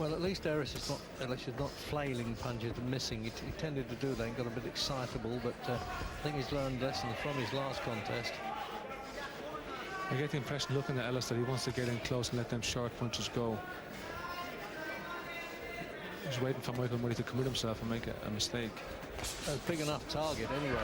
Well, at least Ellis is not flailing punches and missing. He tended to do that and got a bit excitable, but I think he's learned a lesson from his last contest. I get the impression looking at Ellis that he wants to get in close and let them short punches go. He's waiting for Michael Murray to commit himself and make a mistake. A big enough target anyway.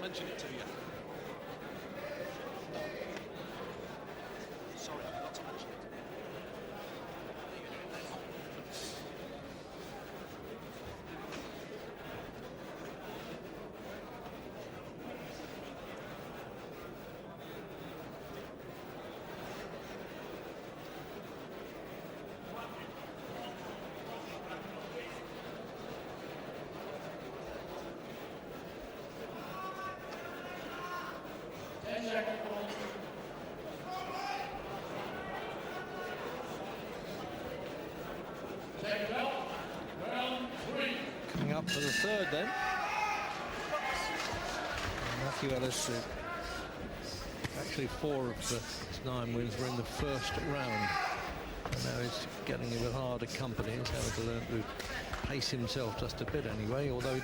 Mention it to you. Sorry, I forgot to mention it. Coming up for the third then. Mathew Ellis, actually 4 of his 9 wins were in the first round. And now he's getting a bit harder company. He's having to learn to pace himself just a bit anyway, although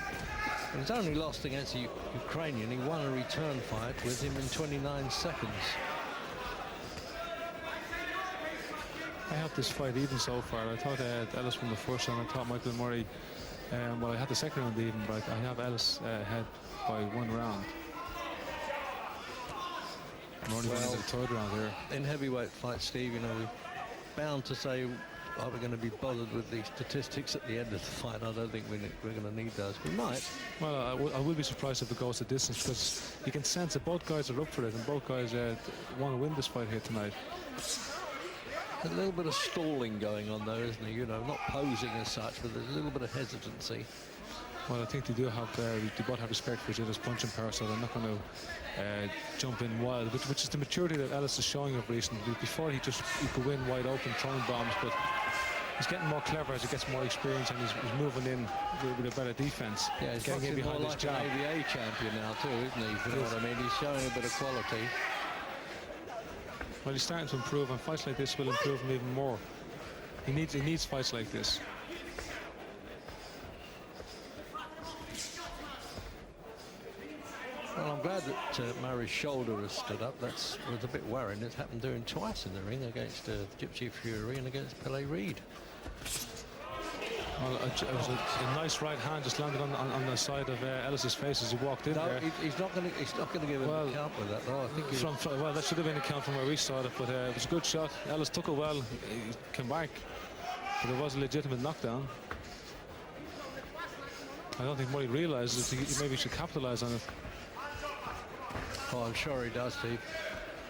he's only lost against a Ukrainian. He won a return fight with him in 29 seconds. I have this fight even so far. I thought Ellis won the first round. I thought Michael Murray, well, I had the second round even, but I have Ellis ahead by 1 round. Murray won the third round here. In heavyweight fights, Steve, you know, we're bound to say, are we going to be bothered with the statistics at the end of the fight? I don't think we're going to need those. We might. Well, I will be surprised if it goes the distance, because you can sense that both guys are up for it, and both guys want to win this fight here tonight. A little bit of stalling going on though, isn't there? You know, not posing as such, but there's a little bit of hesitancy. Well, I think they do have, they both have respect for each other's punching power, so they're not going to jump in wild, which is the maturity that Ellis is showing up recently. Before he could win wide open throwing bombs, but he's getting more clever as he gets more experience, and he's moving in with a better defense. Yeah, he's getting in behind more his like jab. an ABA champion now too, isn't he? You know what I mean? He's showing a bit of quality. Well, he's starting to improve, and fights like this will improve him even more. He needs fights like this. Well, I'm glad that Murray's shoulder has stood up. That was a bit worrying. It's happened to him twice in the ring, against Gypsy Fury and against Pele Reed. Well, it was a nice right hand just landed on the side of Ellis's face as he walked in there. He's not going to give him a count with that, though. I think well, that should have been a count from where we saw it, but it was a good shot. Ellis took it well. He came back, but it was a legitimate knockdown. I don't think Murray realised that he maybe should capitalise on it. Oh, I'm sure he does, Steve.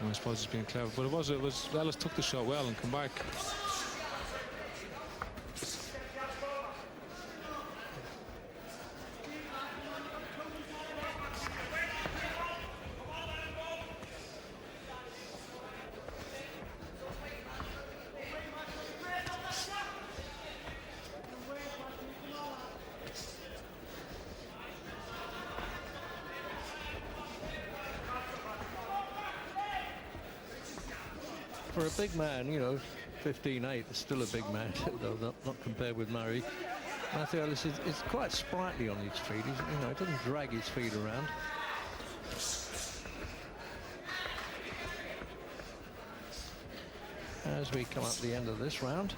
I suppose he's being clever, but it was Ellis took the shot well and come back. For a big man, you know, 15'8", is still a big man, though not compared with Murray. Mathew Ellis is quite sprightly on his feet. He doesn't drag his feet around. As we come up the end of this round,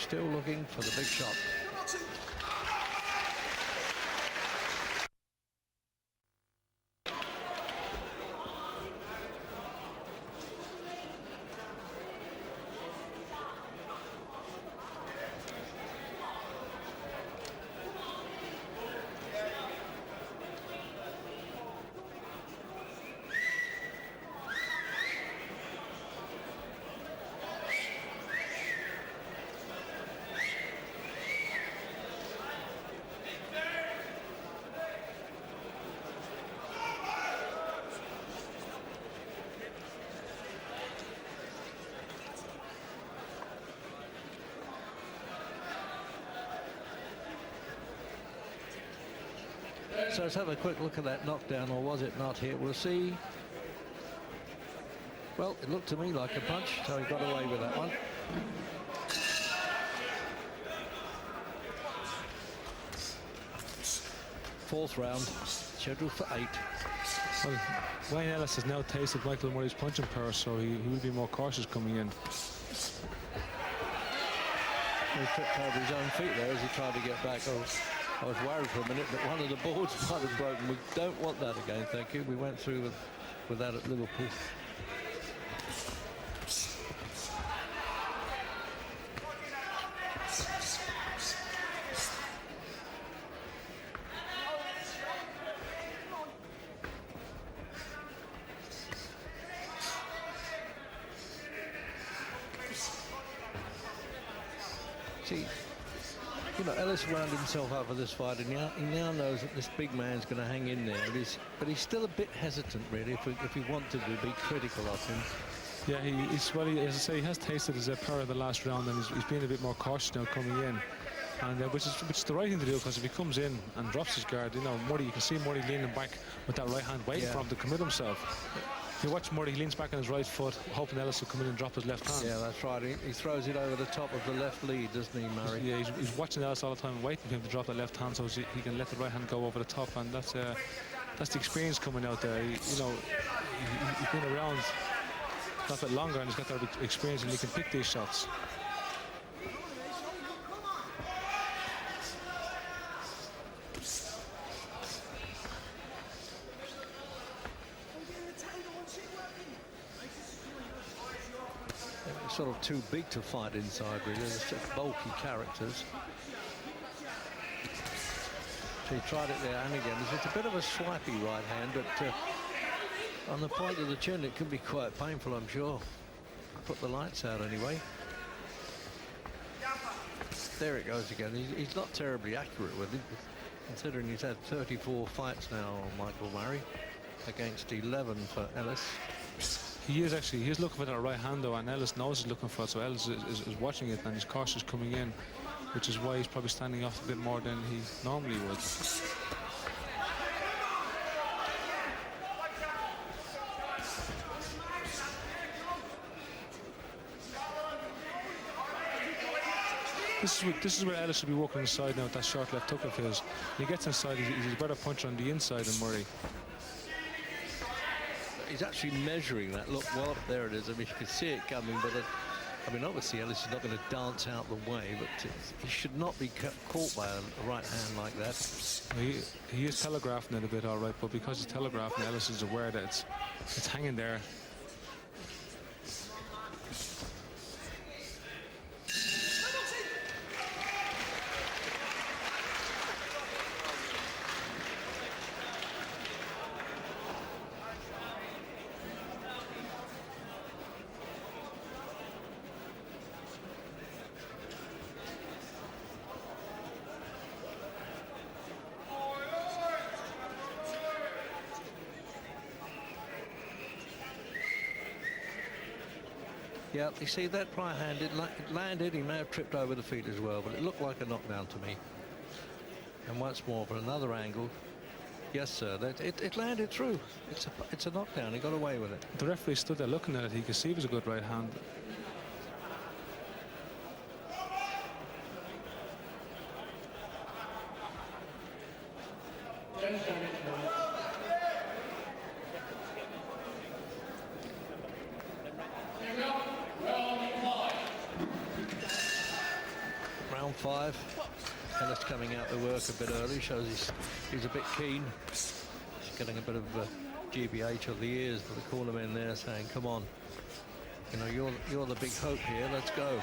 still looking for the big shot. So let's have a quick look at that knockdown, or was it not here? We'll see. Well, it looked to me like a punch, so he got away with that one. Fourth round, scheduled for 8. Well, Wayne Ellis has now tasted Michael Murray's punching power, so he will be more cautious coming in. He tripped over his own feet there as he tried to get back. I was worried for a minute that one of the boards might have broken. We don't want that again, thank you. We went through with that at Liverpool. See, you know, Ellis wound himself up for this fight, and he now knows that this big man's going to hang in there. But he's still a bit hesitant, really, if he wanted to be critical of him. Yeah, as I say, he has tasted his power in the last round, and he's being a bit more cautious now coming in. And which is the right thing to do, because if he comes in and drops his guard, you know, Murray, you can see Murray leaning back with that right hand, waiting for him to commit himself. You watch Murray, he leans back on his right foot, hoping Ellis will come in and drop his left hand. Yeah, that's right. He throws it over the top of the left lead, doesn't he, Murray? Yeah, he's watching Ellis all the time and waiting for him to drop the left hand so he can let the right hand go over the top, and that's the experience coming out there. He's been around a bit longer, and he's got that experience, and he can pick these shots. Sort of too big to fight inside, really. They're such bulky characters. So he tried it there and again. It's a bit of a swipey right hand, but on the point of the chin, it can be quite painful, I'm sure. Put the lights out anyway. There it goes again. He's not terribly accurate with it, considering he's had 34 fights now, Michael Murray, against 11 for Ellis. He is looking for that right hand, though, and Ellis knows he's looking for it, so Ellis is watching it, and he's cautious coming in, which is why he's probably standing off a bit more than he normally would. This is where Ellis should be working inside now with that short left hook of his. When he gets inside, he's a better puncher on the inside than Murray. He's actually measuring that. Look, well, there it is. I mean, you can see it coming, but I mean, obviously Ellis is not going to dance out the way, but he should not be caught by a right hand like that. He is telegraphing it a bit, all right, but because he's telegraphing, Ellis is aware that it's hanging there. Yeah, you see that right hand, it landed. He may have tripped over the feet as well, but it looked like a knockdown to me. And once more, from another angle, yes, sir, it landed through. It's a knockdown. He got away with it. The referee stood there looking at it. He could see it was a good right hand. Round 5. Ellis coming out to work a bit early, shows he's a bit keen. He's getting a bit of GBH of the ears, but the cornermen there saying, come on, you know, you're the big hope here, let's go.